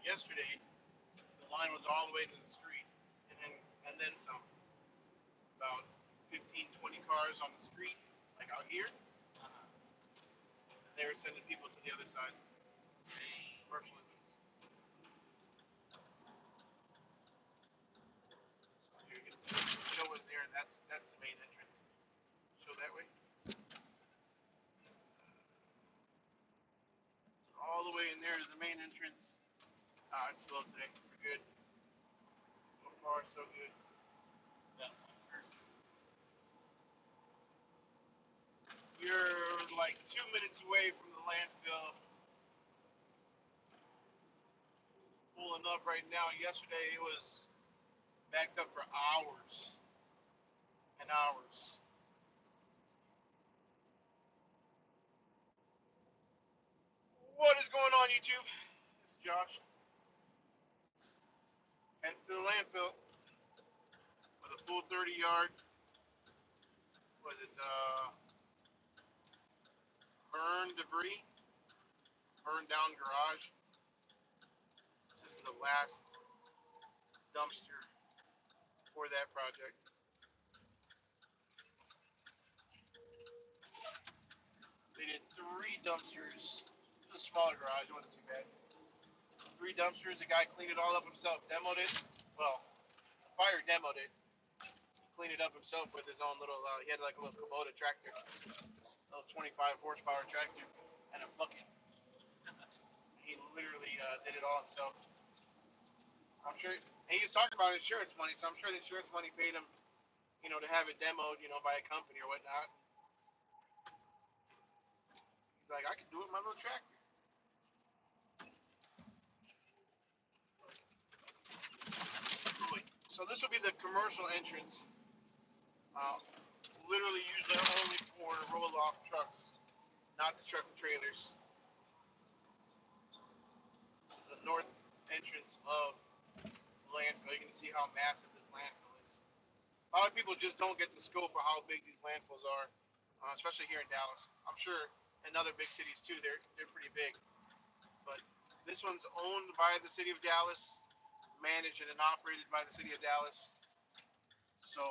Yesterday, the line was all the way to the street, and then some. About 15, 20 cars on the street, like out here. And they were sending people to the other side. Commercial entrance. So here you go. Show was there, and that's the main entrance. Show that way. All the way in there is the main entrance. It's slow today. We're good. So far, so good. Got one person. You're like 2 minutes away from the landfill. Pulling up right now. Yesterday it was backed up for hours and hours. What is going on, YouTube? This is Josh. Heading to the landfill with a full 30 yard. Was it burn debris, burned down garage. This is the last dumpster for that project. They did 3 dumpsters. It was a smaller garage, it wasn't too bad. 3 dumpsters, the guy cleaned it all up himself, demoed it. Well, the fire demoed it. He cleaned it up himself with his own little, he had like a little Kubota tractor, a little 25 horsepower tractor, and a bucket. He literally did it all himself. I'm sure, and he was talking about insurance money, so I'm sure the insurance money paid him, to have it demoed, by a company or whatnot. He's like, I can do it with my little tractor. So this will be the commercial entrance. Literally usually only for roll-off trucks, not the truck and trailers. This is the north entrance of the landfill. You can see how massive this landfill is. A lot of people just don't get the scope of how big these landfills are, especially here in Dallas. I'm sure in other big cities too, they're pretty big. But this one's owned by the city of Dallas, managed and operated by the city of Dallas. So,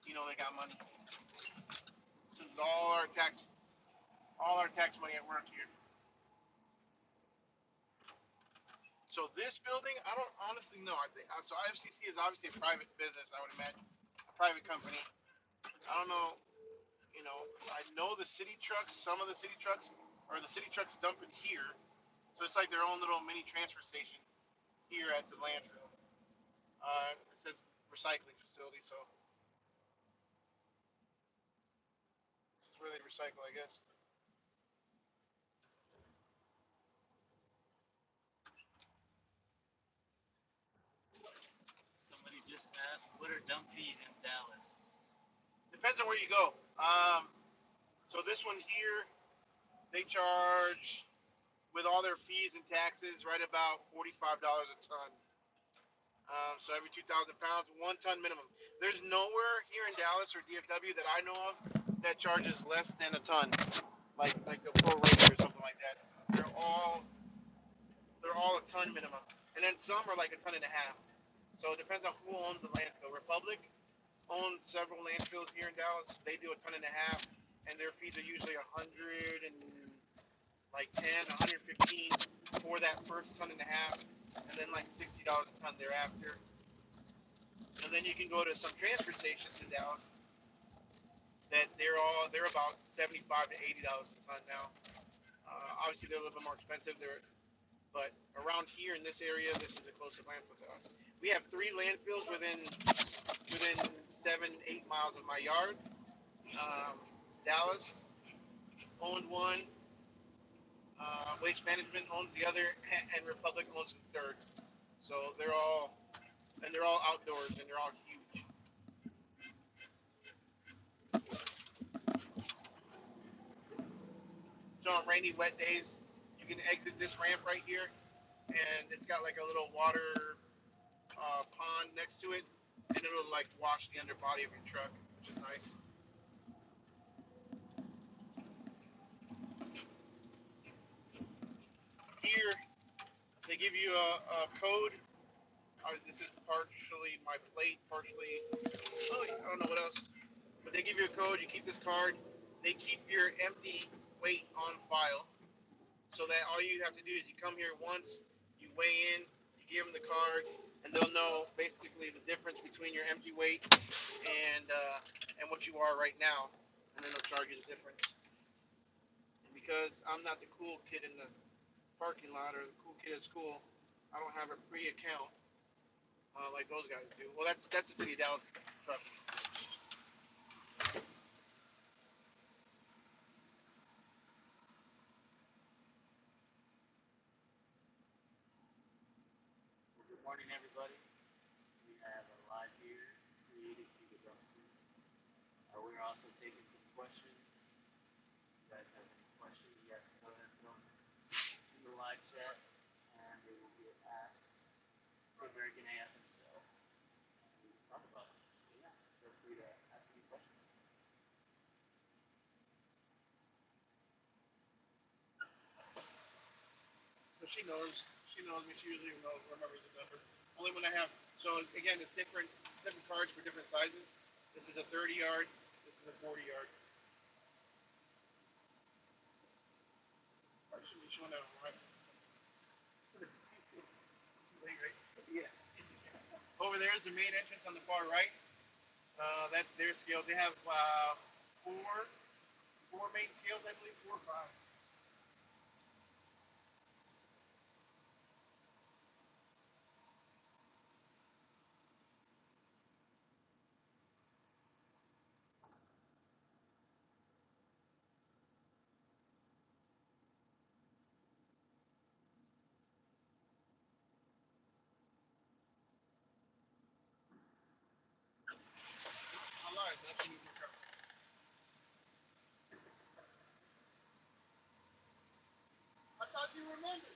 they got money. This is all our tax money at work here. So this building, I don't honestly know. I think so. IFCC is obviously a private business, I would imagine, a private company. I don't know. I know the city trucks. Some of the city trucks, or the city trucks dump it here, so it's like their own little mini transfer station here at the landfill. It says recycling facility, so this is where they recycle, I guess. Somebody just asked, what are dump fees in Dallas? Depends on where you go. So this one here, they charge with all their fees and taxes right about $45 a ton. So every 2,000 pounds, 1 ton minimum. There's nowhere here in Dallas or DFW that I know of that charges less than a ton, like the Pro Ranger or something like that. They're all a ton minimum, and then some are like a ton and a half. So it depends on who owns the landfill. Republic owns several landfills here in Dallas. They do a ton and a half, and their fees are usually 100 and like 10, 115 for that first ton and a half, and then like $60 a ton thereafter. And then you can go to some transfer stations in Dallas that they're about $75 to $80 a ton now. Obviously they're a little bit more expensive. But around here in this area, this is the closest landfill to us. We have 3 landfills within 7-8 miles of my yard. Dallas owned one. Waste Management owns the other, and Republic owns the third. So they're all outdoors, and they're all huge. So on rainy, wet days, you can exit this ramp right here, and it's got like a little water pond next to it, and it'll like wash the underbody of your truck, which is nice. Here, they give you a code. This is partially my plate, partially, oh, I don't know what else. But they give you a code. You keep this card. They keep your empty weight on file, so that all you have to do is you come here once, you weigh in, you give them the card, and they'll know basically the difference between your empty weight and what you are right now, and then they'll charge you the difference. And because I'm not the cool kid in the parking lot or the cool kid at school, I don't have a free account like those guys do. Well, that's the city of Dallas truck. Good morning, everybody. We have a live here for you to see the dumpster. We're also taking some questions. If you guys have any questions, you guys can go ahead and throw them in the live chat, and they will get asked to American AF himself, and we can talk about it. So yeah, feel free to ask any questions. So she knows. She knows me. She usually knows, remembers the number. Only when I have. So again, it's different cards for different sizes. This is a 30 yard. This is a 40 yard. I should be showing that right. It's too late, right? Yeah. Over there is the main entrance on the far right. That's their scales. They have four four main scales, I believe, 4 or 5. I lied. That's me. I thought you remembered.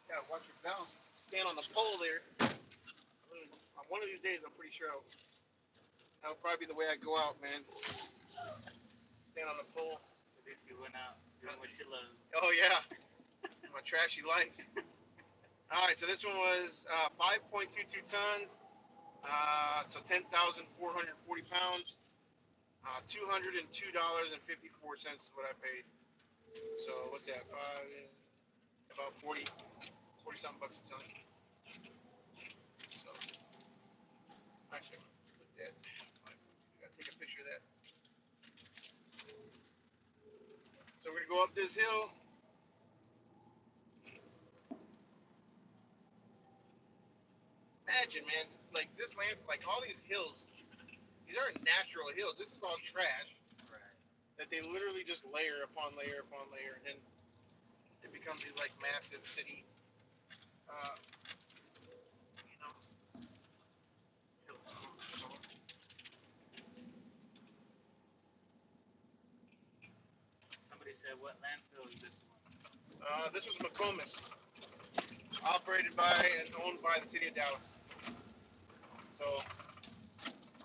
Yeah, watch your balance. Stand on the pole there. On one of these days, I'm pretty sure that'll probably be the way I go out, man. Stand on the pole. At least you went out doing what you love. Oh yeah, my trashy life. All right, so this one was 5.22 tons, so 10,440 pounds. $202.54 is what I paid. So what's that? About 40 something bucks a ton. So actually, put that. Gotta take a picture of that. So we're gonna go up this hill. imagine, man, like this land, like all these hills, these aren't natural hills. This is all trash Right. that they literally just layer upon layer upon layer, and then it becomes these like massive city, uh, you know, hills. So, Somebody said, what landfill is this one? this was McComas, operated by and owned by the city of Dallas. So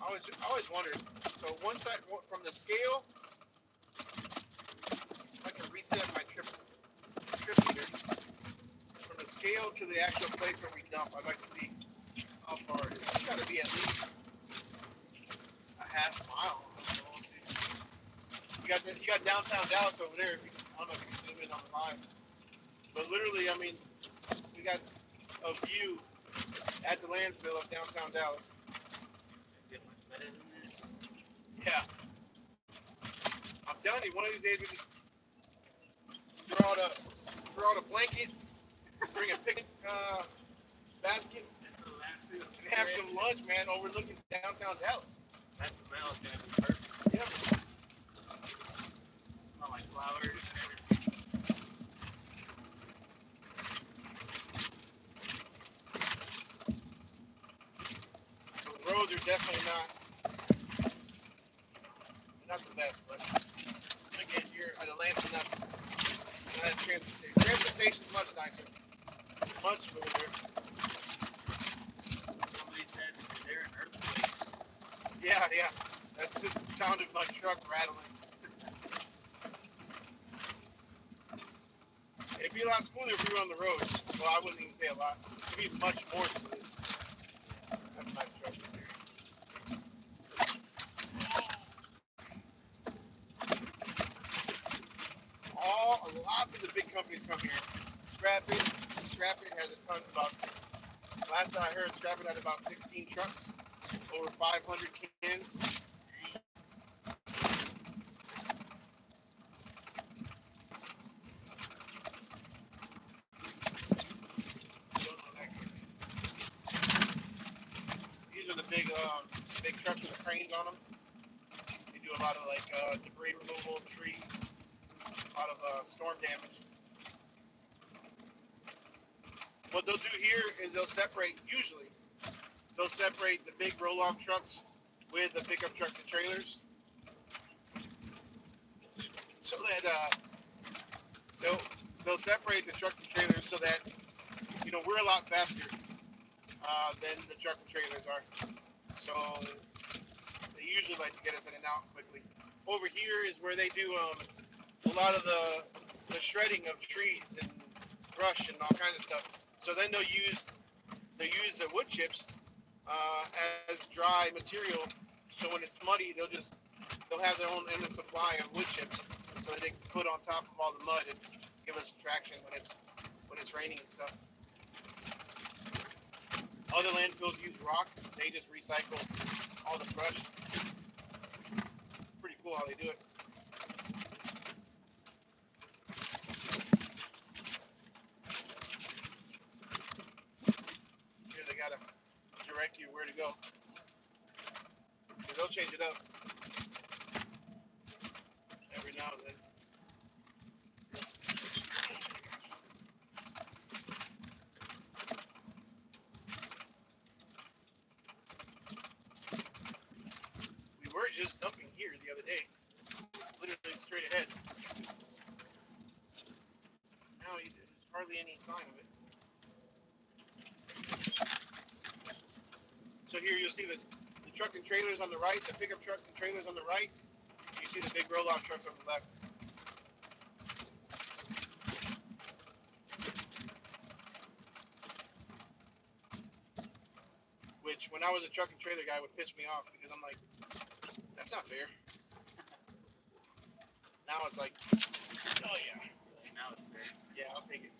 I always wondered. So once I from the scale, I can reset my trip meter. From the scale to the actual place where we dump, I'd like to see how far it is. It's got to be at least a half mile. So we'll see. You got downtown Dallas over there. I don't know if you can zoom in on the live, but literally, I mean, we got a view at the landfill of downtown Dallas. Get much better than this. Yeah, I'm telling you, one of these days we just throw out a throw out a blanket, bring a picnic basket, Into the landfill. and have some lunch, man, overlooking downtown Dallas. That smell is gonna be perfect. Yeah. Smell like flowers and everything. So the roads are definitely not the best, but again, here at Atlanta, not transportation. Transportation is much nicer, much smoother. Somebody said, is there an earthquake? Yeah, yeah. That's just the sound of my truck rattling. It'd be a lot smoother if we were on the road. Well, I wouldn't even say a lot. It'd be much more smooth. That's a nice truck. Lots of the big companies come here. Scrap It has a ton. About last I heard, Scrap It had about 16 trucks, over 500 cans. These are the big trucks with the cranes on them. They do a lot of like debris removal, trees, a lot of storm damage. What they'll do here is they'll separate the big roll-off trucks with the pickup trucks and trailers, so that they'll they'll separate the trucks and trailers so that we're a lot faster than the truck and trailers are. So they usually like to get us in and out quickly. Over here is where they do a lot of the shredding of trees and brush and all kinds of stuff. So then they'll use the wood chips as dry material. So when it's muddy, they'll have their own endless supply of wood chips, so that they can put on top of all the mud and give us traction when it's raining and stuff. Other landfills use rock. They just recycle all the brush. Pretty cool how they do it. Here they gotta direct you where to go. They'll change it up every now and then. We were just dumping here the other day, literally straight ahead. Now there's hardly any sign of it. So here you'll see the truck and trailers on the right, the pickup trucks and trailers on the right. And you see the big roll-off trucks on the left. Which, when I was a truck and trailer guy, would piss me off because I'm like, that's not fair. Now it's like, oh yeah, Now it's fair. yeah, I'll take it.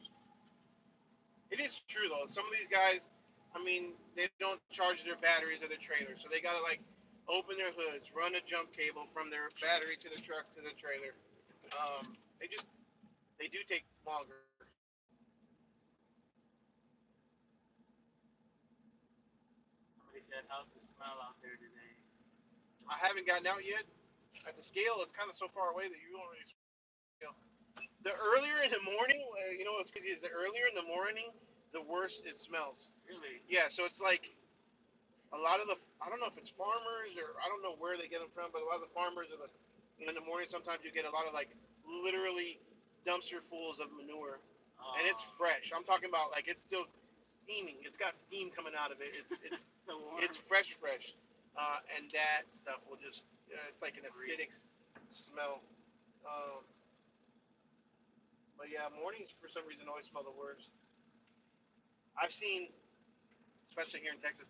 It is true though. Some of these guys, I mean, they don't charge their batteries or their trailers, so they gotta like open their hoods, run a jump cable from their battery to the truck to the trailer. They do take longer. said, how's the smell out there today? I haven't gotten out yet. At the scale, it's kind of so far away that you don't really feel. The earlier in the morning, you know what's crazy is the earlier in the morning, the worse it smells. Really? Yeah, so it's like a lot of the, I don't know if it's farmers or I don't know where they get them from, but a lot of the farmers are in the morning sometimes you get a lot of like literally dumpster fulls of manure, and it's Oh, fresh. I'm talking about like it's still steaming. It's got steam coming out of it. It's it's the warm it's fresh, and that stuff will just it's like an acidic breeze. smell. Um, but yeah, mornings for some reason always smell the worst. I've seen, especially here in Texas.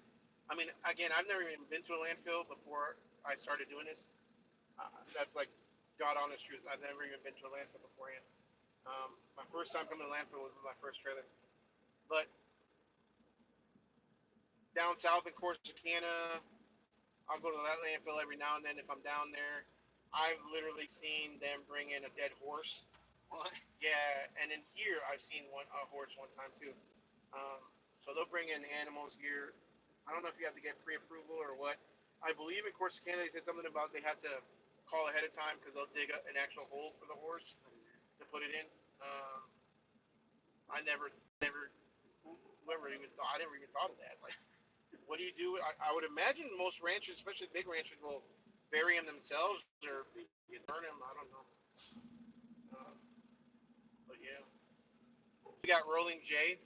I mean, again, I've never even been to a landfill before I started doing this. That's like God honest truth. I've never even been to a landfill beforehand. My first time coming to landfill was with my first trailer. But down south in Corsicana, I'll go to that landfill every now and then if I'm down there. I've literally seen them bring in a dead horse. What? Yeah, and in here I've seen a horse one time too. So they'll bring in animals here. I don't know if you have to get pre-approval or what. I believe in Corsicana they said something about they have to call ahead of time because they'll dig an actual hole for the horse to put it in. Um, I never, whoever even thought, I never even thought of that. Like, what do you do? I would imagine most ranchers, especially big ranchers, will bury them themselves or Just dig it. burn them. I don't know. Um, but yeah, we got Rolling J.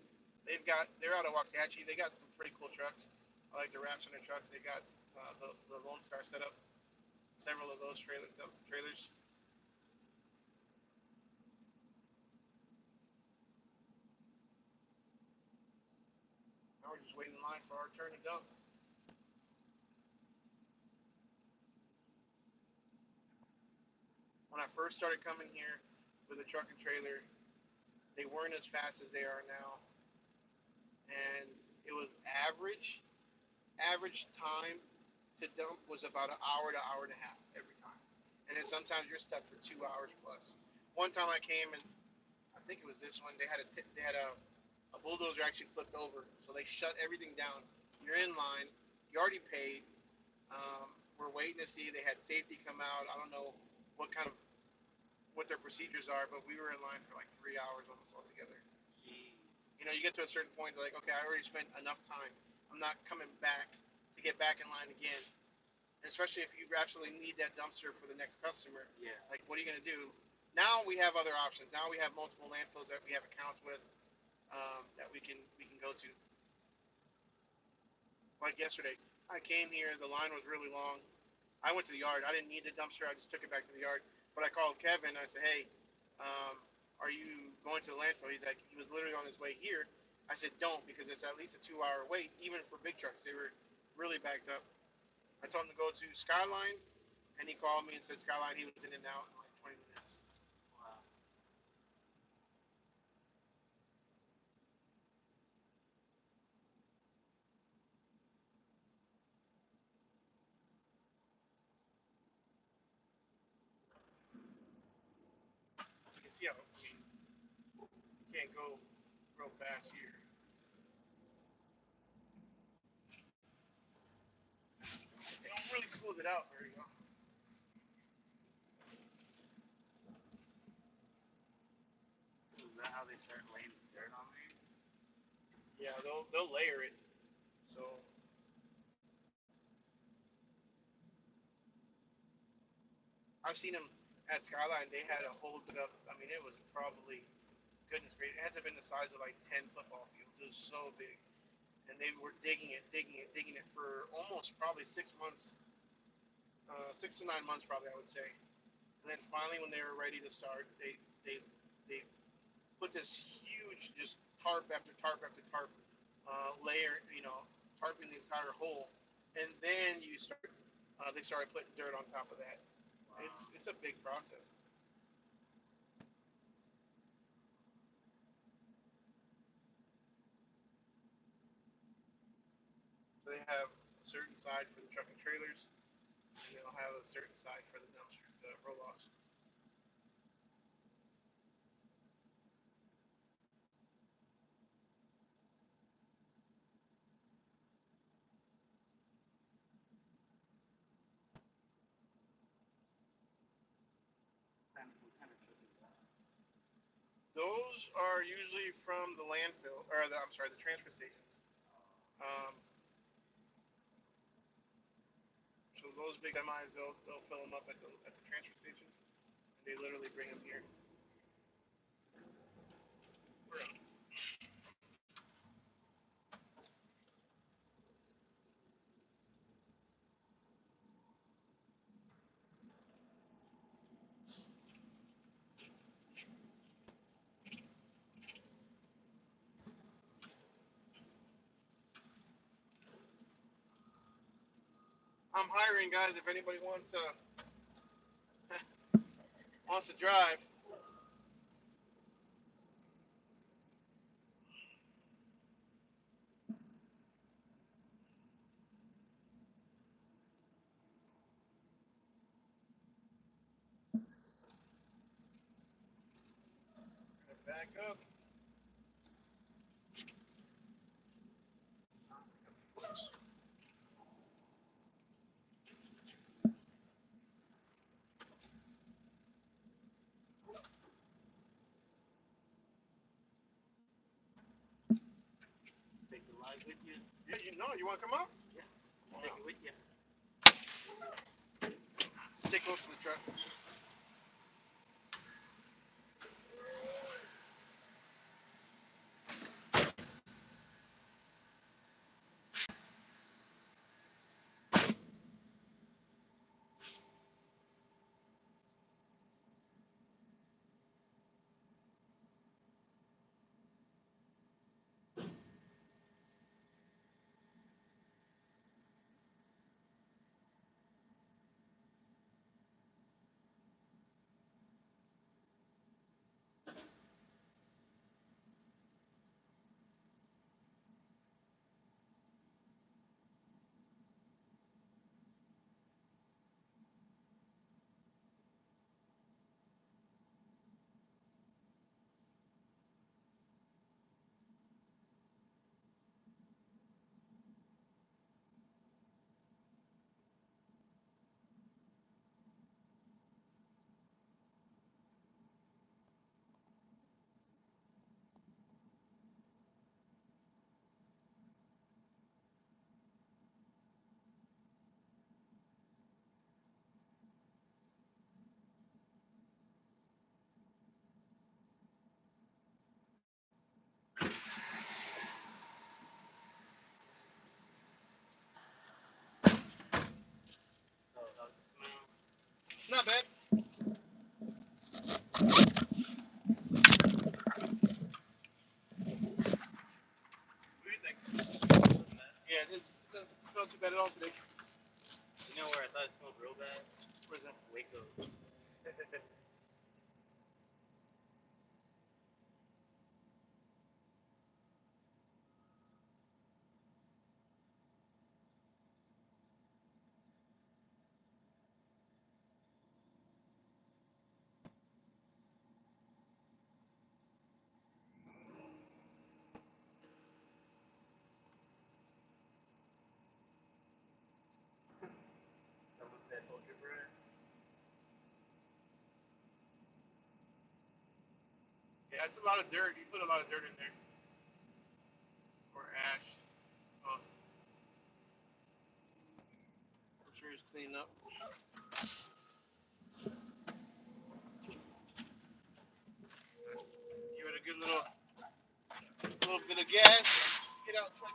They're out of Waxahachie. They got some pretty cool trucks. I like the wraps on their trucks. They got the Lone Star set up. Several of those trailers. Now we're just waiting in line for our turn to dump. When I first started coming here with a truck and trailer, they weren't as fast as they are now, and it was average time to dump was about an hour to hour and a half every time, and then sometimes you're stuck for 2 hours plus. One time I came and I think it was this one. They had a bulldozer actually flipped over, so they shut everything down. You're in line. You already paid. We're waiting to see. They had safety come out. I don't know what kind of what their procedures are, but we were in line for like 3 hours almost altogether. Jeez. You know, you get to a certain point, like, okay, I already spent enough time. I'm not coming back to get back in line again. And especially if you absolutely need that dumpster for the next customer. Yeah. Like, what are you going to do? Now we have other options. Now we have multiple landfills that we have accounts with that we can go to. Like yesterday, I came here. The line was really long. I went to the yard. I didn't need the dumpster. I just took it back to the yard. But I called Kevin. I said, "Hey, are you going to the landfill?" He's like, he was literally on his way here. I said, "Don't, because it's at least a 2 hour wait, even for big trucks. They were really backed up." I told him to go to Skyline, and he called me and said Skyline. He was in and out in like 20 minutes. Wow. You can see how you can't go real fast here. They don't really smooth it out very well. So is that how they start laying dirt on there? Yeah, they'll layer it. So I've seen them at Skyline. They had a hole dug up. I mean, it was probably goodness gracious. It had to have been the size of like 10 football fields. It was so big, and they were digging it for almost probably 6 months, 6 to 9 months probably I would say. And then finally, when they were ready to start, they put this huge just tarp after tarp after tarp layer, tarping the entire hole, and then they started putting dirt on top of that. Wow. It's a big process. So they have a certain side for the truck and trailers, and they'll have a certain side for the dumpsters, the roll-offs. those are usually from the landfill, or I'm sorry, the transfer stations. Um, so those big semis, they'll fill them up at the transfer stations, and they literally bring them here. I'm hiring guys if anybody wants to drive. Back up. Take the live with you. Yeah, you know, you want to come up? Yeah. Take it with you. Stay close to the truck. So how's it smell? Not bad. What do you think? Yeah, it doesn't smell too bad at all today. You know where I thought it smelled real bad? Where's that? Waco. Someone said hold your breath. Yeah, it's a lot of dirt. You put a lot of dirt in there. Or ash. Oh, I'm sure he's cleaning up. Give it a good little bit of gas. Get out truck.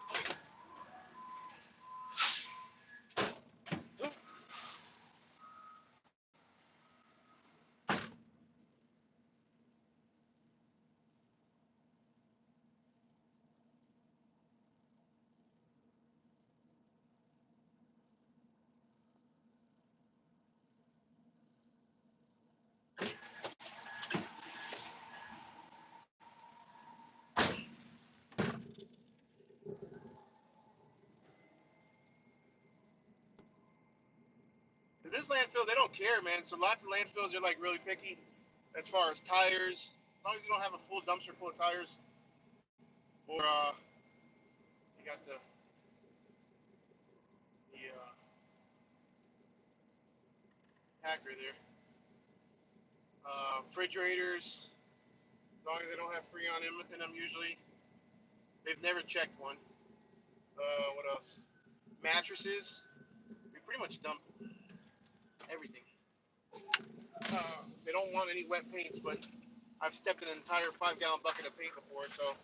This landfill, they don't care, man. So lots of landfills are like really picky as far as tires. As long as you don't have a full dumpster full of tires, or you got the packer there. Refrigerators, As long as they don't have Freon in them, usually. They've never checked one. What else? Mattresses. We pretty much dump everything. They don't want any wet paints, but I've stepped in an entire 5-gallon bucket of paint before, so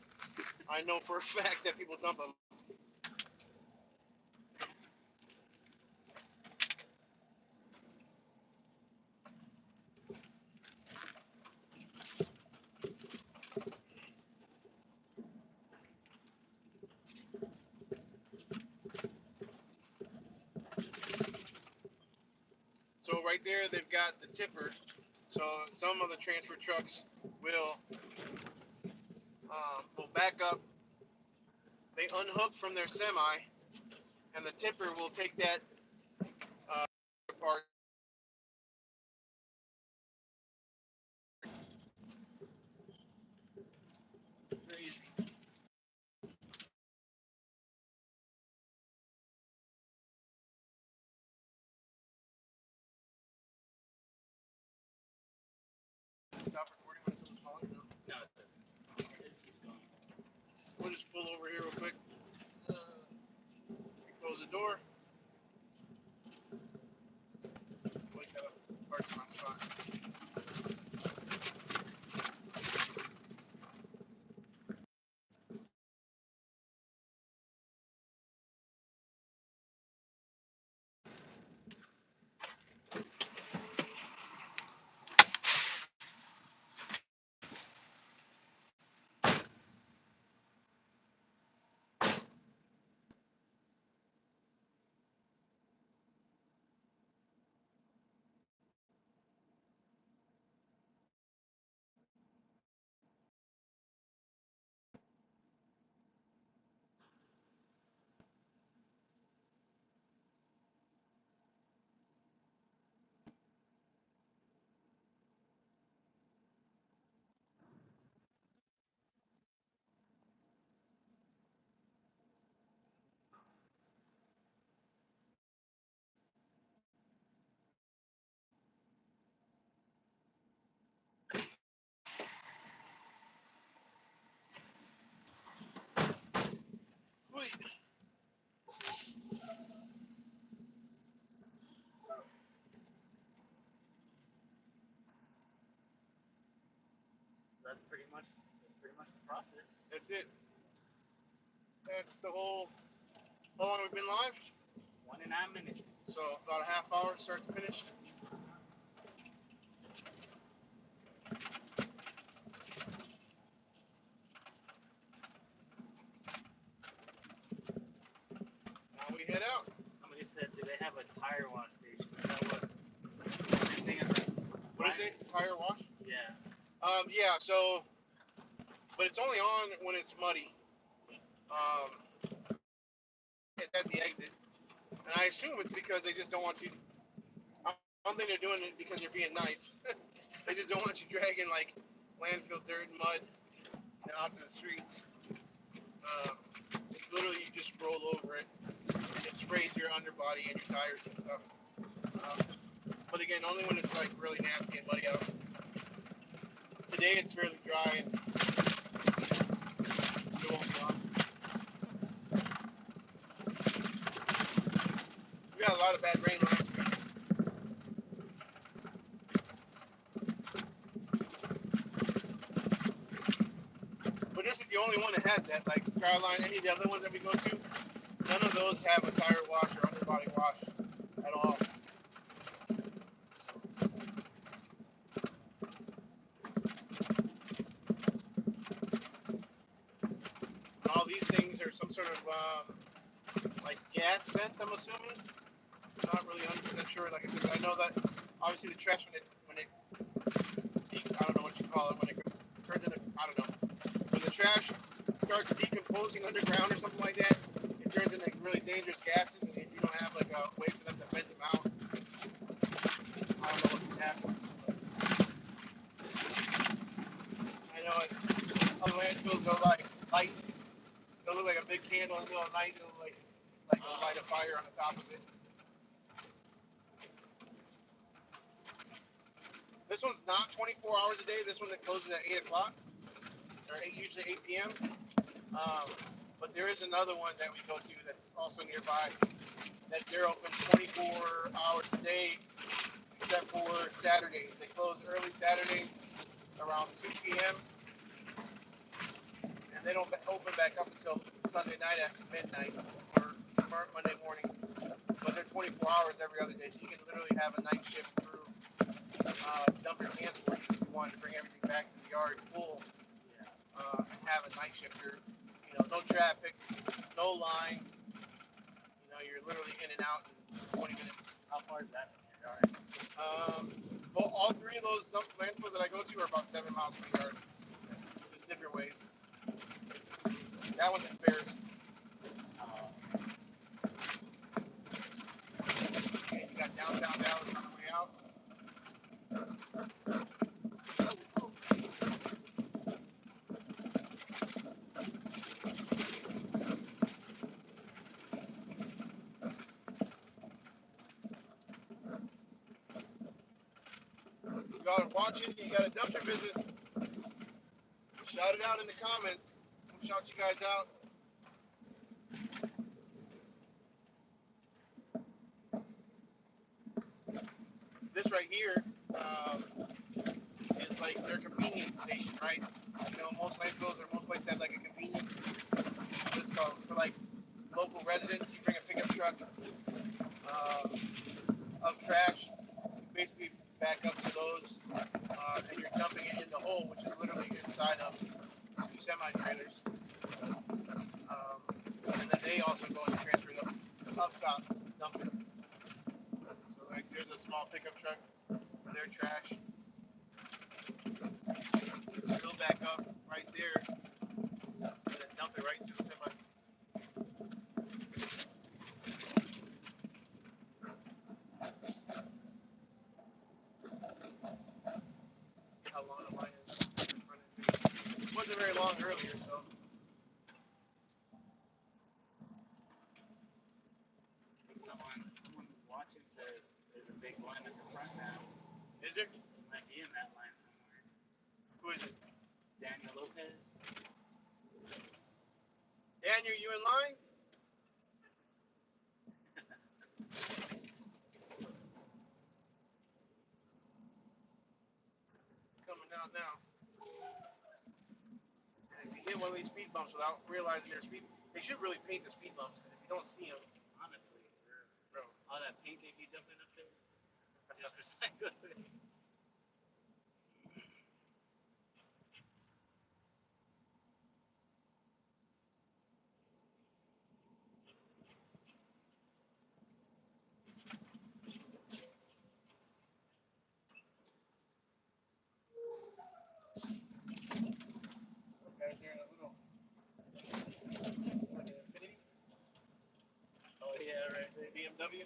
I know for a fact that people dump them. So right there, they've got the tipper. So some of the transfer trucks will back up. They unhook from their semi, and the tipper will take that part. Crazy. Stop recording when someone's calling. No? No, it doesn't. It just keeps going. We'll just pull over here real quick. Close the door. Wait, got a parking spot. Wait. So that's pretty much the process. That's it. That's the whole. How long have we been live? 29 minutes. So about a half hour, start to finish. Now we head out. Somebody said, do they have a tire wash station? Is that what? Same thing as a. What is it? Tire wash? Yeah. Yeah. So, but it's only on when it's muddy. Um, it's at the exit, and I assume it's because they just don't want you. I don't think they're doing it because they're being nice. They just don't want you dragging like landfill dirt and mud out to the streets. Um, Literally, you just roll over it. It sprays your underbody and your tires and stuff. Um, but again, only when it's like really nasty and muddy out. Today it's fairly dry and it won't be on. We got a lot of bad rain last week. But this is the only one that has that. Like Skyline, any of the other ones that we go to, none of those have a tire wash or underbody wash at all. And all these things are some sort of like gas vents, I'm assuming. I'm not really 100% sure. Like I said, I know that obviously the trash when it I don't know what you call it when it turns into I don't know when the trash starts decomposing underground or something like that, it turns into really dangerous gases, and if you don't have like a way for them to vent them out, I don't know what can happen. I know it. Other landfills are like light. They'll look like a big candle in the middle of the night. It'll like they'll light a fire on the top of it. This one's not 24 hours a day. This one that closes at 8 o'clock. or usually 8 p.m. But there is another one that we go to that's also nearby that they're open 24 hours a day except for Saturdays. They close early Saturdays around 2 p.m. and they don't open back up until Sunday night at midnight or Monday morning. But they're 24 hours every other day, so you can literally have a night shift crew dump your cans for you if you wanted to bring everything back to the yard full. And have a night shifter. No traffic, no line. You're literally in and out in 20 minutes. How far is that from your yard? Well, all three of those dump landfills that I go to are about 7 miles from the yard. There's different ways. That one's in Ferris. And you got downtown Dallas on the way out. You guys are watching, you got a dumpster business. Shout it out in the comments. We'll shout you guys out. This right here is like their convenience station, right? Most landfills or most places have like a convenience. Just for like local residents, you bring a pickup truck of trash, basically back up to those, and you're dumping it in the hole, which is literally inside of 2 semi-trailers. And then they also go and transfer it up top, dump it. So like there's a small pickup truck for their trash. Fill back up right there, and then dump it right into the semi. See how long the line is. It wasn't very long earlier, so. Someone who's watching said there's a big line at the front now. Is there? Might be in that line somewhere. Who is it? Daniel Lopez. Daniel, you in line? Coming down now. And if you hit one of these speed bumps without realizing they're speed, they should really paint the speed bumps. Because if you don't see them, Honestly, bro, all that paint they be dumping up there, just recycle it. some guys here in a little like an Infinity Oh yeah, right. BMW.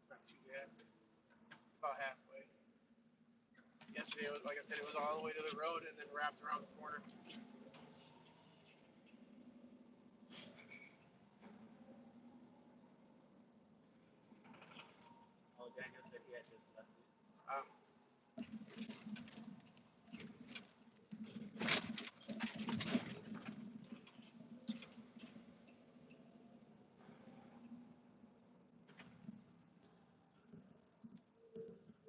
Not too bad. It's about halfway. Yesterday, it was like I said, it was all the way to the road and then wrapped around the corner. Oh, Daniel said he had just left it.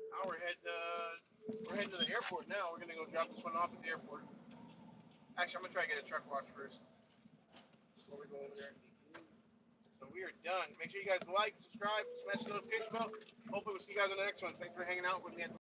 Now we're heading to the airport now. We're gonna go drop this one off at the airport. Actually, I'm gonna try to get a truck wash first before we go over there. So we are done. Make sure you guys like, subscribe, smash the notification bell. Hopefully we'll see you guys on the next one. Thanks for hanging out with me at the